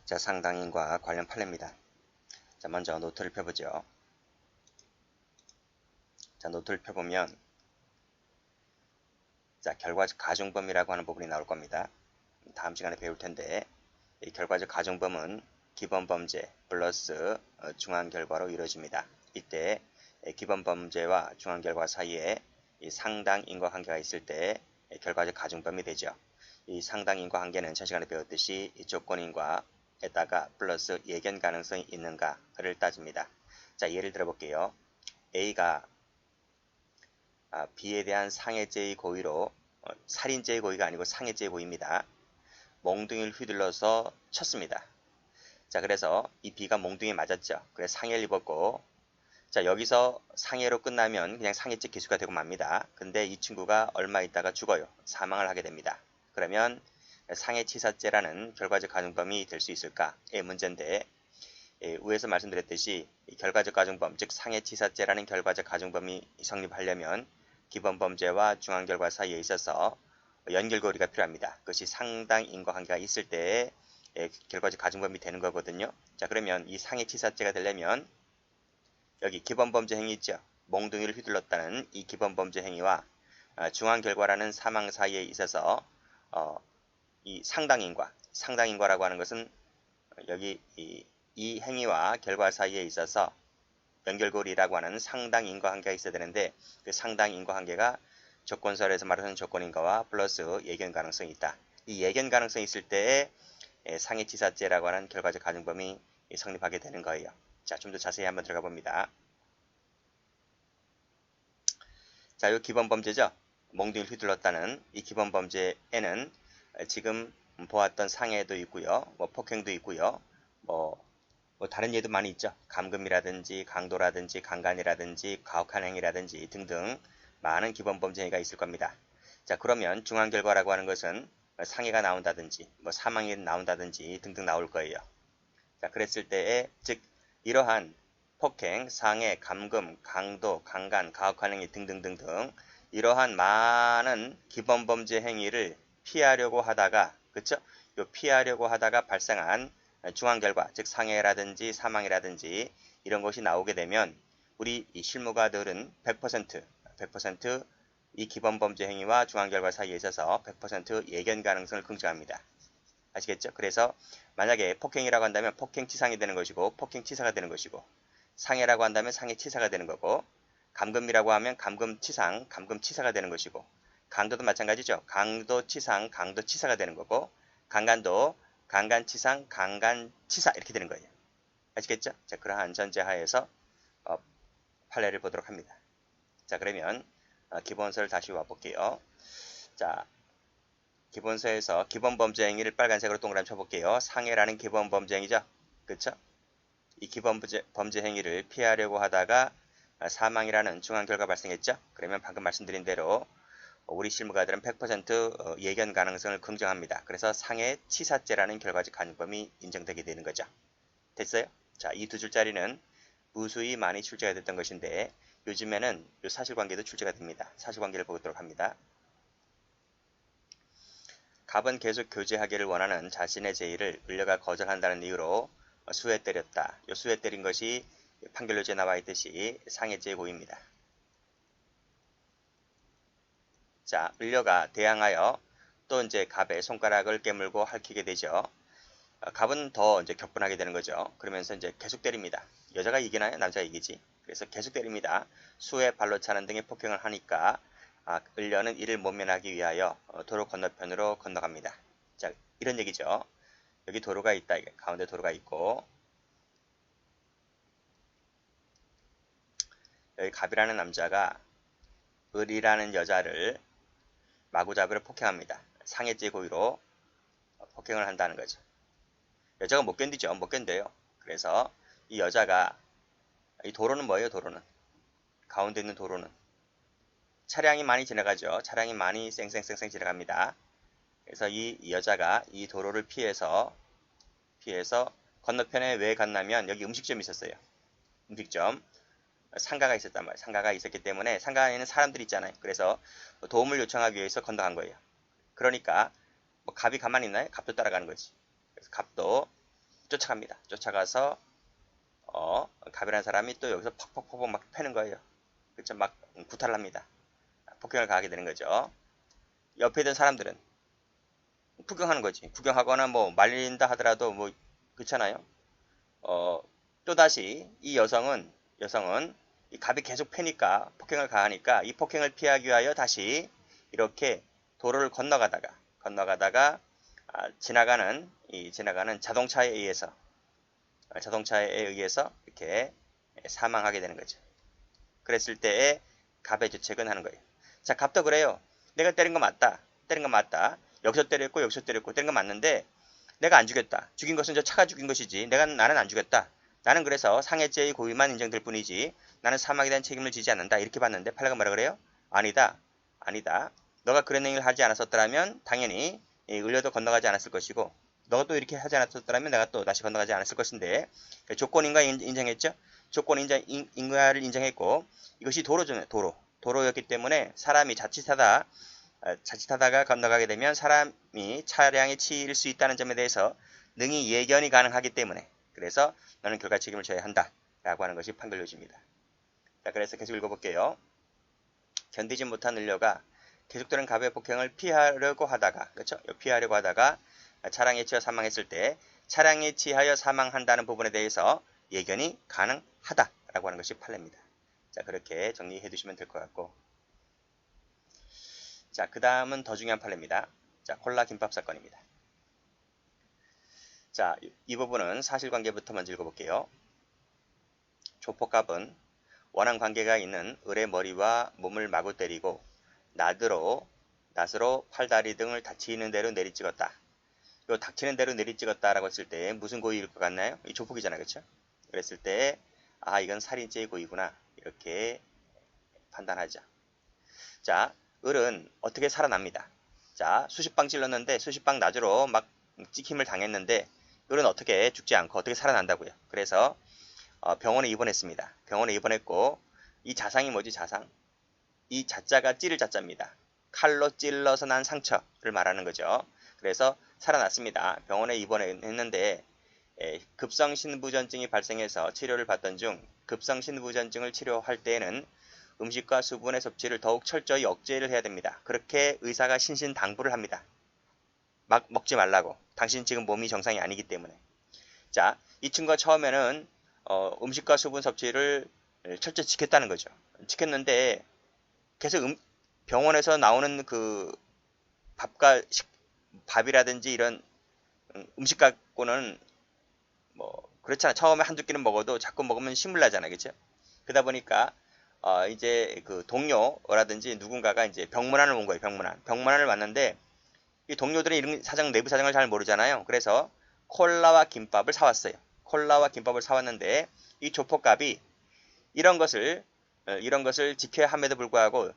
자, 상당인과 관련 판례입니다. 자, 먼저 노트를 펴보죠. 자, 노트를 펴보면 자, 결과적 가중범위라고 하는 부분이 나올 겁니다. 다음 시간에 배울 텐데 이 결과적 가중범은 기본 범죄 플러스 중한 결과로 이루어집니다. 이때 기본 범죄와 중한 결과 사이에 이 상당 인과관계가 있을 때 결과적 가중범위 되죠. 이 상당 인과관계는 전 시간에 배웠듯이 이 조건인과에다가 플러스 예견 가능성이 있는가를 따집니다. 자, 예를 들어 볼게요. A가 B에 대한 상해죄의 고의로 살인죄의 고의가 아니고 상해죄의 고의입니다. 몽둥이를 휘둘러서 쳤습니다. 자, 그래서 이 B가 몽둥이에 맞았죠. 그래서 상해를 입었고, 자, 여기서 상해로 끝나면 그냥 상해죄 기수가 되고 맙니다. 근데 이 친구가 얼마 있다가 죽어요. 사망을 하게 됩니다. 그러면 상해치사죄라는 결과적 가중범위 될 수 있을까의 문제인데, 위에서 말씀드렸듯이 결과적 가중범, 즉 상해치사죄라는 결과적 가중범위 성립하려면 기본 범죄와 중한 결과 사이에 있어서 연결고리가 필요합니다. 그것이 상당 인과관계가 있을 때에 결과적 가중범위 되는 거거든요. 자, 그러면 이 상해치사죄가 되려면 여기 기본범죄 행위 있죠. 몽둥이를 휘둘렀다는 이 기본범죄 행위와 중한 결과라는 사망 사이에 있어서 이 상당인과라고 하는 것은 여기 이 행위와 결과 사이에 있어서 연결고리라고 하는 상당인과관계가 있어야 되는데 그 상당인과관계가 조건설에서 말하는 조건인과와 플러스 예견 가능성이 있다. 이 예견 가능성이 있을 때에 상해치사죄라고 하는 결과적 가중범위 성립하게 되는 거예요. 자, 좀 더 자세히 한번 들어가 봅니다. 자, 이 기본범죄죠. 몽둥이를 휘둘렀다는 이 기본범죄에는 지금 보았던 상해도 있고요. 뭐 폭행도 있고요. 뭐 다른 예도 많이 있죠. 감금이라든지 강도라든지 강간이라든지 가혹한 행위라든지 등등 많은 기본범죄 행위가 있을 겁니다. 자, 그러면 중한 결과라고 하는 것은 상해가 나온다든지 뭐 사망이 나온다든지 등등 나올 거예요. 자, 그랬을 때에 즉 이러한 폭행, 상해, 감금, 강도, 강간, 가혹한 행위 등등등등 이러한 많은 기본범죄 행위를 피하려고 하다가 그쵸? 요 피하려고 하다가 발생한 중한 결과, 즉 상해라든지 사망이라든지 이런 것이 나오게 되면 우리 이 실무가들은 100% 이 기본범죄 행위와 중한 결과 사이에 있어서 100% 예견 가능성을 긍정합니다. 아시겠죠? 그래서 만약에 폭행이라고 한다면 폭행치상이 되는 것이고 폭행치사가 되는 것이고 상해라고 한다면 상해치사가 되는 거고 감금이라고 하면 감금치상, 감금치사가 되는 것이고 강도도 마찬가지죠. 강도치상, 강도치사가 되는 거고 강간도 강간치상, 강간치사 이렇게 되는 거예요. 아시겠죠? 자, 그러한 전제하에서 판례를 보도록 합니다. 자, 그러면 기본서를 다시 와볼게요. 자, 기본서에서 기본범죄 행위를 빨간색으로 동그라미 쳐볼게요. 상해라는 기본범죄 행위죠. 그렇죠? 이 기본범죄 행위를 피하려고 하다가 사망이라는 중한 결과 발생했죠. 그러면 방금 말씀드린 대로 우리 실무가들은 100% 예견 가능성을 긍정합니다. 그래서 상해치사죄라는 결과적 가중범위 인정되게 되는 거죠. 됐어요? 자, 이 두 줄짜리는 무수히 많이 출제가 됐던 것인데 요즘에는 이 사실관계도 출제가 됩니다. 사실관계를 보도록 합니다. 갑은 계속 교제하기를 원하는 자신의 제의를 을려가 거절한다는 이유로 수에 때렸다. 이 수에 때린 것이 판결로지에 나와 있듯이 상해죄의 고의입니다. 자, 을려가 대항하여 또 이제 갑의 손가락을 깨물고 핥히게 되죠. 갑은 더 이제 격분하게 되는 거죠. 그러면서 이제 계속 때립니다. 여자가 이기나요? 남자가 이기지. 그래서 계속 때립니다. 수에 발로 차는 등의 폭행을 하니까 을려는 이를 모면하기 위하여 도로 건너편으로 건너갑니다. 자, 이런 얘기죠. 여기 도로가 있다. 가운데 도로가 있고 여기 갑이라는 남자가 을이라는 여자를 마구잡이로 폭행합니다. 상해죄 고의로 폭행을 한다는 거죠. 여자가 못 견디죠. 못 견뎌요. 그래서 이 여자가 이 도로는 뭐예요? 도로는 가운데 있는 도로는 차량이 많이 지나가죠. 차량이 많이 쌩쌩쌩쌩 지나갑니다. 그래서 이 여자가 이 도로를 피해서 건너편에 왜 갔냐면 여기 음식점이 있었어요. 음식점 상가가 있었단 말이에요. 상가가 있었기 때문에 상가 안에는 사람들이 있잖아요. 그래서 도움을 요청하기 위해서 건너간 거예요. 그러니까 뭐 갑이 가만히 있나요? 갑도 따라가는 거지. 그래서 갑도 쫓아갑니다. 쫓아가서 갑이라는 사람이 또 여기서 퍽퍽퍽퍽 막 패는 거예요. 그쵸? 막 구타를 합니다. 폭행을 가하게 되는 거죠. 옆에 있던 사람들은 구경하는 거지. 구경하거나 뭐 말린다 하더라도 뭐 그렇잖아요. 또다시 이 여성은 이 갑이 계속 패니까 폭행을 가하니까 이 폭행을 피하기 위하여 다시 이렇게 도로를 건너가다가 지나가는 자동차에 의해서 이렇게 사망하게 되는 거죠. 그랬을 때에 갑의 죄책은 하는 거예요. 자, 갑도 그래요. 내가 때린 거 맞다. 여기서 때렸고 때린 거 맞는데 내가 안 죽였다. 죽인 것은 저 차가 죽인 것이지. 나는 안 죽였다. 나는 그래서 상해죄의 고의만 인정될 뿐이지 나는 사망에 대한 책임을 지지 않는다. 이렇게 봤는데 팔라가 뭐라 그래요? 아니다. 너가 그런 행위를 하지 않았었더라면 당연히 을려도 건너가지 않았을 것이고 너가 또 이렇게 하지 않았었더라면 내가 또 다시 건너가지 않았을 것인데 조건인가 인정했죠? 인가를 인정했고 이것이 도로였기 때문에 사람이 자칫하다가 건너가게 되면 사람이 차량에 치일 수 있다는 점에 대해서 능히 예견이 가능하기 때문에 그래서 너는 결과 책임을 져야 한다 라고 하는 것이 판결 요지입니다. 자, 그래서 계속 읽어볼게요. 견디지 못한 을려가 계속되는 갑의 폭행을 피하려고 하다가 차량에 치여 사망했을 때 차량에 치하여 사망한다는 부분에 대해서 예견이 가능하다라고 하는 것이 판례입니다. 자, 그렇게 정리해 두시면 될 것 같고, 자, 그 다음은 더 중요한 판례입니다. 자, 콜라 김밥 사건입니다. 자, 이 부분은 사실관계부터 먼저 읽어볼게요. 조폭갑은 원한 관계가 있는 을의 머리와 몸을 마구 때리고 낫으로 팔다리 등을 다치는 대로 내리찍었다. 요 닥치는 대로 내리찍었다라고 했을 때 무슨 고의일 것 같나요? 이 조폭이잖아, 그렇죠? 그랬을 때 이건 살인죄의 고의구나 이렇게 판단하죠. 자, 을은 어떻게 살아납니다. 자, 수십 방 찔렀는데 수십 방 낫으로 막 찍힘을 당했는데 을은 어떻게 죽지 않고 어떻게 살아난다고요. 그래서 병원에 입원했습니다. 병원에 입원했고 이 자상이 뭐지? 자상. 이 자자가 찌를 자자입니다. 칼로 찔러서 난 상처를 말하는 거죠. 그래서 살아났습니다. 병원에 입원했는데 급성신부전증이 발생해서 치료를 받던 중 급성신부전증을 치료할 때에는 음식과 수분의 섭취를 더욱 철저히 억제를 해야 됩니다. 그렇게 의사가 신신당부를 합니다. 막 먹지 말라고. 당신 지금 몸이 정상이 아니기 때문에. 자, 이 친구가 처음에는 음식과 수분 섭취를 철저히 지켰다는 거죠. 지켰는데 계속 병원에서 나오는 그 밥이라든지 이런 음식 갖고는 뭐 그렇잖아. 처음에 한두 끼는 먹어도 자꾸 먹으면 신물 나잖아, 그렇죠? 그러다 보니까 이제 그 동료라든지 누군가가 이제 병문안을 온 거예요. 병문안을 왔는데 이 동료들은 이런 내부 사정을 잘 모르잖아요. 그래서 콜라와 김밥을 사왔는데 이 조폭갑이 이런 것을 지켜야 함에도 불구하고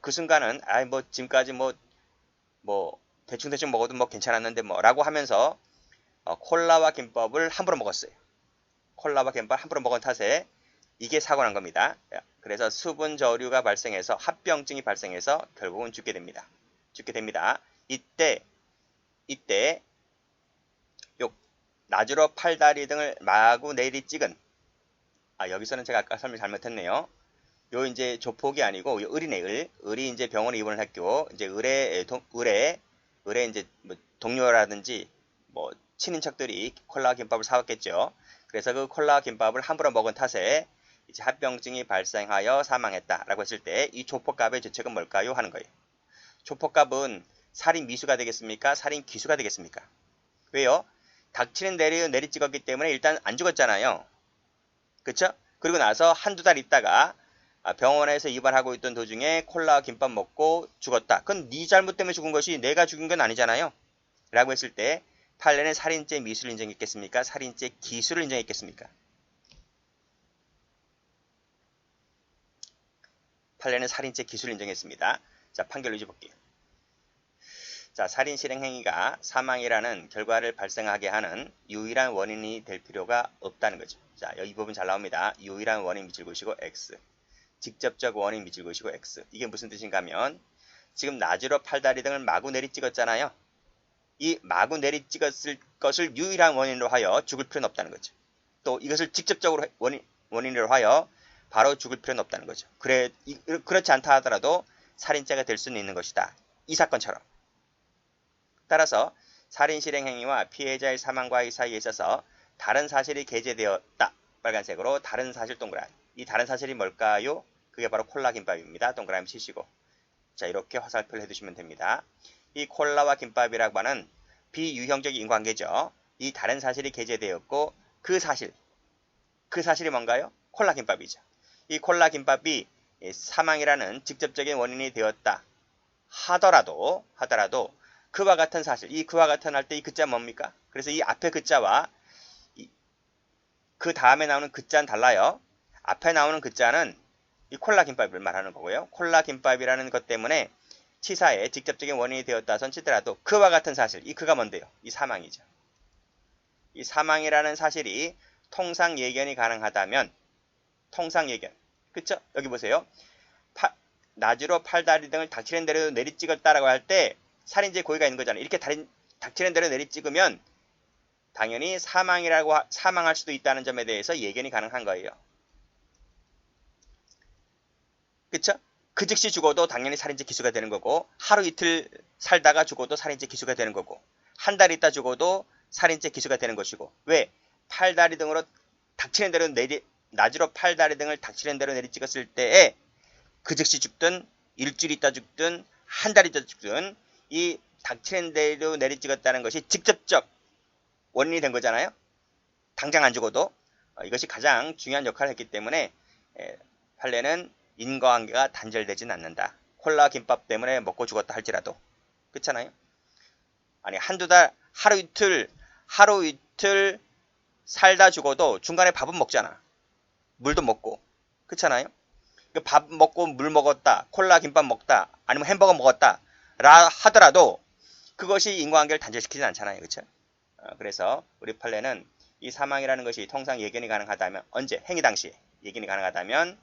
그 순간은 뭐 지금까지 뭐 대충 먹어도 뭐 괜찮았는데 라고 하면서 콜라와 김밥을 함부로 먹었어요. 콜라와 김밥 함부로 먹은 탓에 이게 사고 난 겁니다. 그래서 수분 저류가 발생해서 합병증이 발생해서 결국은 죽게 됩니다. 이때 요 나주로 팔다리 등을 마구 내리 찍은 여기서는 제가 아까 설명 잘못했네요. 요 이제 조폭이 아니고 요 을이네. 을이 이제 병원에 입원을 했고 이제 을의 이제 뭐 동료라든지 뭐 친인척들이 콜라 김밥을 사왔겠죠. 그래서 그 콜라 김밥을 함부로 먹은 탓에 이제 합병증이 발생하여 사망했다라고 했을 때 이 조폭갑의 죄책은 뭘까요? 하는 거예요. 조폭갑은 살인 미수가 되겠습니까? 살인 기수가 되겠습니까? 왜요? 닥치는 대로 내리찍었기 때문에 일단 안 죽었잖아요. 그쵸? 그리고 나서 한두 달 있다가 병원에서 입원하고 있던 도중에 콜라 김밥 먹고 죽었다. 그건 네 잘못 때문에 죽은 것이 내가 죽인 건 아니잖아요. 라고 했을 때 판례는 살인죄 미수를 인정했겠습니까? 살인죄 기수를 인정했겠습니까? 판례는 살인죄 기수를 인정했습니다. 자, 판결 유지 볼게요. 자, 살인 실행 행위가 사망이라는 결과를 발생하게 하는 유일한 원인이 될 필요가 없다는 거죠. 자, 이 부분 잘 나옵니다. 유일한 원인 밑줄 그으시고 X. 직접적 원인 밑줄 그으시고 X. 이게 무슨 뜻인가 하면 지금 나주로 팔다리 등을 마구 내리 찍었잖아요. 이 마구 내리찍었을 것을 유일한 원인으로 하여 죽을 필요는 없다는 거죠. 또 이것을 직접적으로 원인으로 하여 바로 죽을 필요는 없다는 거죠. 그렇지 않다 하더라도 살인죄가 될 수는 있는 것이다. 이 사건처럼. 따라서 살인 실행 행위와 피해자의 사망과의 사이에 있어서 다른 사실이 게재되었다. 빨간색으로 다른 사실 동그라미. 이 다른 사실이 뭘까요? 그게 바로 콜라 김밥입니다. 동그라미 치시고. 자, 이렇게 화살표를 해두시면 됩니다. 이 콜라와 김밥이라고 하는 비유형적인 관계죠. 이 다른 사실이 게재되었고 그 사실이 뭔가요? 콜라 김밥이죠. 이 콜라 김밥이 사망이라는 직접적인 원인이 되었다 하더라도 그와 같은 사실, 이 그와 같은 할 때 이 그자 뭡니까? 그래서 이 앞에 그자와 그 다음에 나오는 그자는 달라요. 앞에 나오는 그자는 이 콜라 김밥을 말하는 거고요. 콜라 김밥이라는 것 때문에 치사의 직접적인 원인이 되었다선 치더라도 그와 같은 사실, 이 그가 뭔데요? 이 사망이죠. 이 사망이라는 사실이 통상 예견이 가능하다면 통상 예견, 그쵸? 여기 보세요. 나주로 팔다리 등을 닥치는 대로 내리찍었다라고 할 때 살인죄 고의가 있는 거잖아요. 이렇게 닥치는 대로 내리찍으면 당연히 사망할 수도 있다는 점에 대해서 예견이 가능한 거예요. 그쵸? 그 즉시 죽어도 당연히 살인죄 기소가 되는 거고, 하루 이틀 살다가 죽어도 살인죄 기소가 되는 거고, 한 달 있다 죽어도 살인죄 기소가 되는 것이고. 왜? 팔다리 등으로 닥치는 대로 나주로 팔다리 등을 닥치는 대로 내리찍었을 때에 그 즉시 죽든 일주일 있다 죽든 한 달 있다 죽든 이 닥치는 대로 내리찍었다는 것이 직접적 원인이 된 거잖아요. 당장 안 죽어도 이것이 가장 중요한 역할을 했기 때문에 판례는 인과관계가 단절되지는 않는다. 콜라 김밥 때문에 먹고 죽었다 할지라도. 그렇잖아요. 아니 한두 달 하루 이틀 살다 죽어도 중간에 밥은 먹잖아. 물도 먹고. 그렇잖아요. 밥 먹고 물 먹었다. 콜라 김밥 먹다. 아니면 햄버거 먹었다. 라 하더라도 그것이 인과관계를 단절시키진 않잖아요. 그렇죠? 그래서 우리 판례는 이 사망이라는 것이 통상 예견이 가능하다면 언제? 행위 당시에 예견이 가능하다면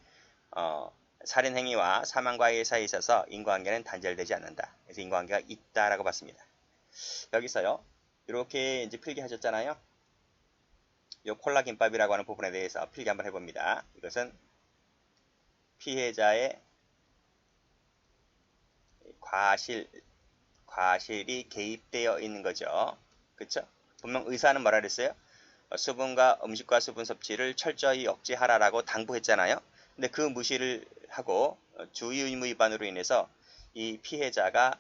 살인행위와 사망과의 사이에 있어서 인과관계는 단절되지 않는다. 그래서 인과관계가 있다라고 봤습니다. 여기서요. 이렇게 이제 필기하셨잖아요. 이 콜라 김밥이라고 하는 부분에 대해서 필기 한번 해봅니다. 이것은 피해자의 과실이 개입되어 있는 거죠. 그쵸? 분명 의사는 뭐라 그랬어요? 수분과 음식과 수분 섭취를 철저히 억제하라라고 당부했잖아요. 근데 그 무시를 하고 주의의무 위반으로 인해서 이 피해자가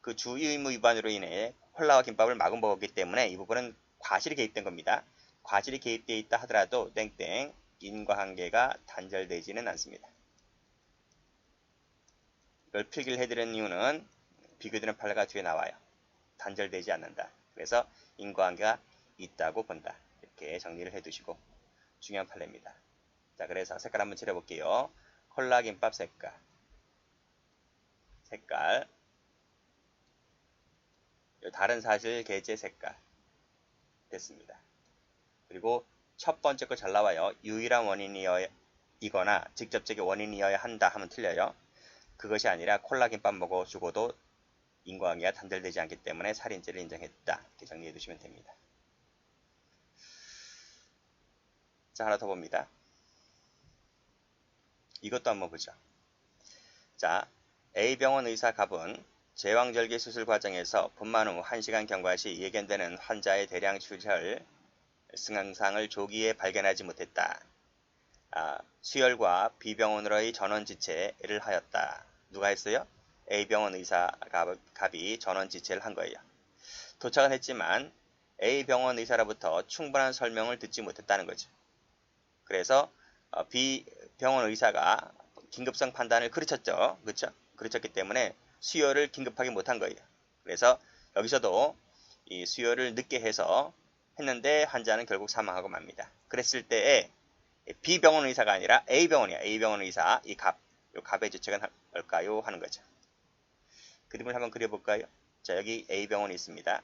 그 주의의무 위반으로 인해 콜라와 김밥을 마구 먹었기 때문에 이 부분은 과실이 개입된 겁니다. 과실이 개입되어 있다 하더라도 땡땡 인과관계가 단절되지는 않습니다. 이걸 필기를 해드리는 이유는 비교되는 판례가 뒤에 나와요. 단절되지 않는다. 그래서 인과관계가 있다고 본다. 이렇게 정리를 해두시고 중요한 판례입니다. 자, 그래서 색깔 한번 칠해볼게요. 콜라 김밥 색깔 다른 사실 게재 색깔 됐습니다. 그리고 첫 번째 거 잘 나와요. 유일한 원인이거나 직접적인 원인이어야 한다 하면 틀려요. 그것이 아니라 콜라 김밥 먹어 죽어도 인과관계가 단절되지 않기 때문에 살인죄를 인정했다. 이렇게 정리해 두시면 됩니다. 자, 하나 더 봅니다. 이것도 한번 보죠. 자, A병원 의사 갑은 제왕절개 수술 과정에서 분만 후 1시간 경과 시 예견되는 환자의 대량 출혈 증상을 조기에 발견하지 못했다. 수혈과 B병원으로의 전원 지체를 하였다. 누가 했어요? A병원 의사 갑이 전원 지체를 한 거예요. 도착은 했지만 A병원 의사로부터 충분한 설명을 듣지 못했다는 거죠. 그래서 B병원 의사가 긴급성 판단을 그르쳤죠. 그렇죠? 그르쳤기 때문에 수혈을 긴급하게 못한 거예요. 그래서 여기서도 이 수혈을 늦게 해서 했는데 환자는 결국 사망하고 맙니다. 그랬을 때에 B병원 의사가 아니라 A병원이야. A병원 의사 이 갑의 주책은 뭘까요? 하는 거죠. 그림을 한번 그려볼까요? 자, 여기 A병원이 있습니다.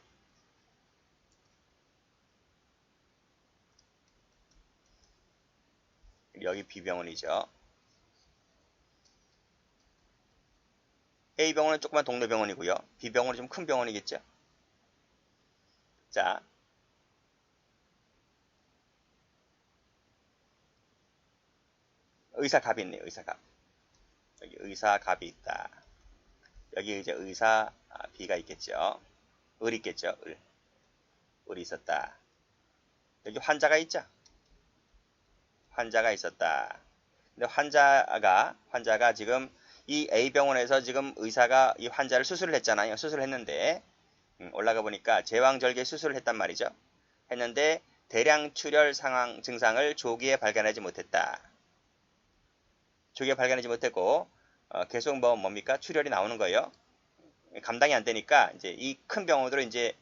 여기 B병원이죠. A병원은 조그만 동네 병원이고요. B병원은 좀 큰 병원이겠죠. 자, 의사 갑이 있네요. 의사 갑. 여기 의사 갑이 있다. 여기 이제 의사 B가 있겠죠. 을 있겠죠. 을이 있었다. 여기 환자가 있죠. 환자가 있었다. 근데 환자가 지금 이 A병원에서 지금 의사가 이 환자를 수술을 했잖아요. 수술을 했는데 올라가 보니까 제왕절개 수술을 했단 말이죠. 했는데 대량 출혈 상황 증상을 조기에 발견하지 못했다. 조기에 발견하지 못했고 계속 뭡니까? 출혈이 나오는 거예요. 감당이 안 되니까 이제 이 큰 병원으로 이제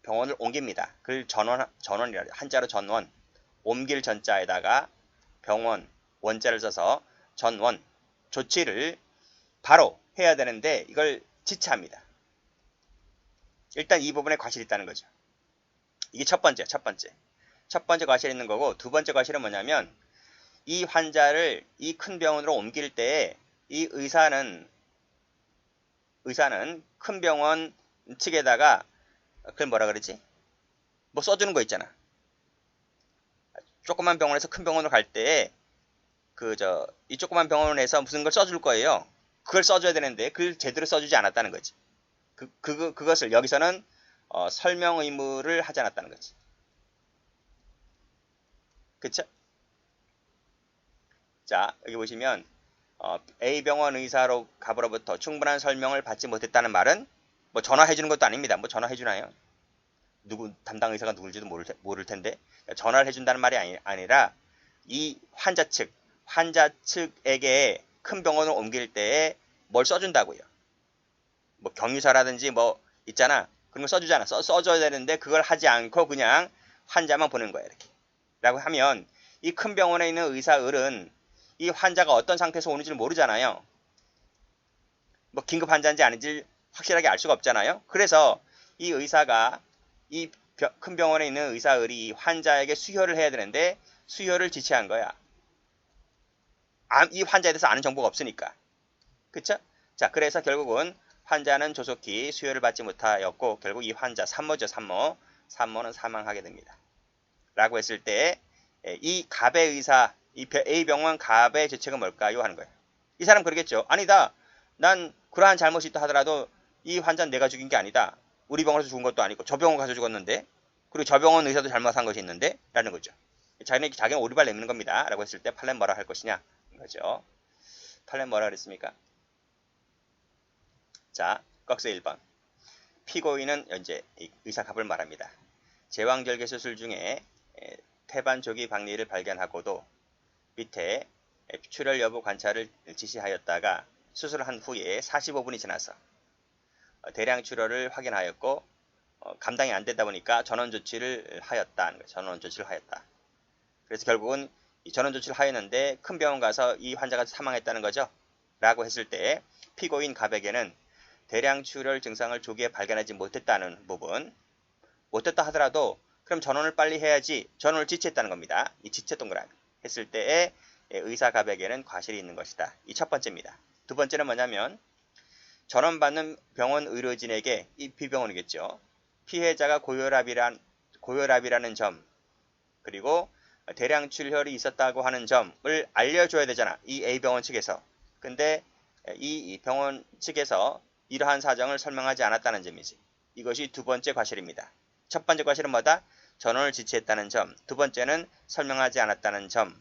병원을 옮깁니다. 그걸 전원이라 한자로 전원. 옮길 전자에다가 병원 원자를 써서 전원 조치를 바로 해야 되는데 이걸 지체합니다. 일단 이 부분에 과실이 있다는 거죠. 이게 첫 번째 과실이 있는 거고, 두 번째 과실은 뭐냐면 이 환자를 이 큰 병원으로 옮길 때 이 의사는 큰 병원 측에다가 그걸 뭐라 그러지? 뭐 써주는 거 있잖아. 조그만 병원에서 큰 병원으로 갈 때 이 조그만 병원에서 무슨 걸 써줄 거예요. 그걸 써줘야 되는데 그걸 제대로 써주지 않았다는 거지. 그것을 여기서는 설명 의무를 하지 않았다는 거지. 그쵸? 자, 여기 보시면 A병원 의사로 갑으로부터 충분한 설명을 받지 못했다는 말은 뭐 전화해 주는 것도 아닙니다. 뭐 전화해 주나요? 담당 의사가 누굴지도 모를 텐데 전화를 해준다는 말이 아니라 이 환자 측에게 큰 병원을 옮길 때에 뭘 써준다고요. 뭐 경유서라든지 뭐 있잖아. 그런 거 써주잖아. 써줘야 되는데 그걸 하지 않고 그냥 환자만 보는 거야. 이렇게. 라고 하면 이 큰 병원에 있는 의사 을은 이 환자가 어떤 상태에서 오는지를 모르잖아요. 뭐 긴급 환자인지 아닌지 확실하게 알 수가 없잖아요. 그래서 이 의사가 이 큰 병원에 있는 의사 을이 환자에게 수혈을 해야 되는데 수혈을 지체한 거야. 이 환자에 대해서 아는 정보가 없으니까. 그쵸? 자, 그래서 결국은 환자는 조속히 수혈을 받지 못하였고 결국 이 환자 산모죠. 산모는 사망하게 됩니다. 라고 했을 때 이 갑의 의사, 이 A병원 갑의 죄책은 뭘까요? 하는 거예요. 이 사람 그러겠죠. 아니다. 난 그러한 잘못이 있다 하더라도 이 환자는 내가 죽인 게 아니다. 우리 병원에서 죽은 것도 아니고 저 병원 가서 죽었는데, 그리고 저 병원 의사도 잘못한 것이 있는데 라는 거죠. 자기는 오리발 내미는 겁니다. 라고 했을 때 판례는 뭐라 할 것이냐 거죠. 판례는 뭐라 그랬습니까? 자, 꺽쇠 1번. 피고인은 현재 의사 갑을 말합니다. 제왕절개 수술 중에 태반 조기 박리를 발견하고도 밑에 출혈 여부 관찰을 지시하였다가 수술을 한 후에 45분이 지나서 대량 출혈을 확인하였고 감당이 안 되다 보니까 전원 조치를 하였다. 전원 조치를 하였다. 그래서 결국은 이 전원 조치를 하였는데 큰 병원 가서 이 환자가 사망했다는 거죠. 라고 했을 때 피고인 갑에게는 대량 출혈 증상을 조기에 발견하지 못했다는 부분, 못했다 하더라도 그럼 전원을 빨리 해야지, 전원을 지체했다는 겁니다. 이 지체 동그라미 했을 때에 의사 갑에게는 과실이 있는 것이다. 이 첫 번째입니다. 두 번째는 뭐냐면 전원받는 병원 의료진에게, 이 B병원이겠죠. 피해자가 고혈압이라는 점, 그리고 대량 출혈이 있었다고 하는 점을 알려줘야 되잖아. 이 A병원 측에서. 근데 이 병원 측에서 이러한 사정을 설명하지 않았다는 점이지. 이것이 두 번째 과실입니다. 첫 번째 과실은 뭐다? 전원을 지체했다는 점. 두 번째는 설명하지 않았다는 점.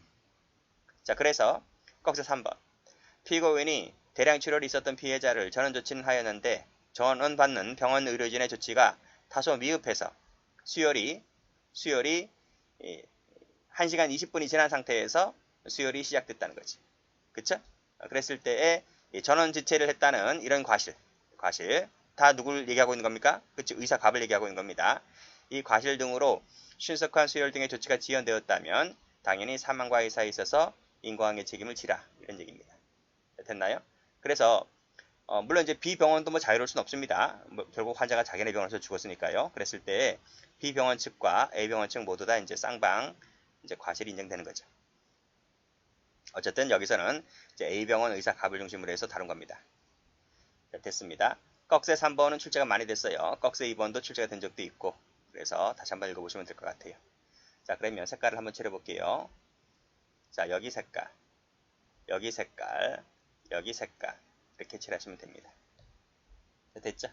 자, 그래서 꺽쇠 3번. 피고인이 대량 출혈이 있었던 피해자를 전원 조치는 하였는데 전원받는 병원 의료진의 조치가 다소 미흡해서 수혈이 1시간 20분이 지난 상태에서 수혈이 시작됐다는 거지. 그쵸? 그랬을 때에 전원 지체를 했다는 이런 과실 다 누굴 얘기하고 있는 겁니까? 그치? 의사 갑을 얘기하고 있는 겁니다. 이 과실 등으로 신속한 수혈 등의 조치가 지연되었다면 당연히 사망과 의사에 있어서 인과응의 책임을 지라, 이런 얘기입니다. 됐나요? 그래서 물론 이제 B병원도 뭐 자유로울 수는 없습니다. 결국 환자가 자기네 병원에서 죽었으니까요. 그랬을 때 B병원 측과 A병원 측 모두 다 이제 쌍방 이제 과실이 인정되는 거죠. 어쨌든 여기서는 이제 A병원 의사 갑을 중심으로 해서 다룬 겁니다. 자, 됐습니다. 꺽쇠 3번은 출제가 많이 됐어요. 꺽쇠 2번도 출제가 된 적도 있고, 그래서 다시 한번 읽어보시면 될 것 같아요. 자, 그러면 색깔을 한번 칠해볼게요. 자, 여기 색깔, 여기 색깔, 여기 색깔 이렇게 칠하시면 됩니다. 됐죠?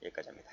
여기까지 합니다.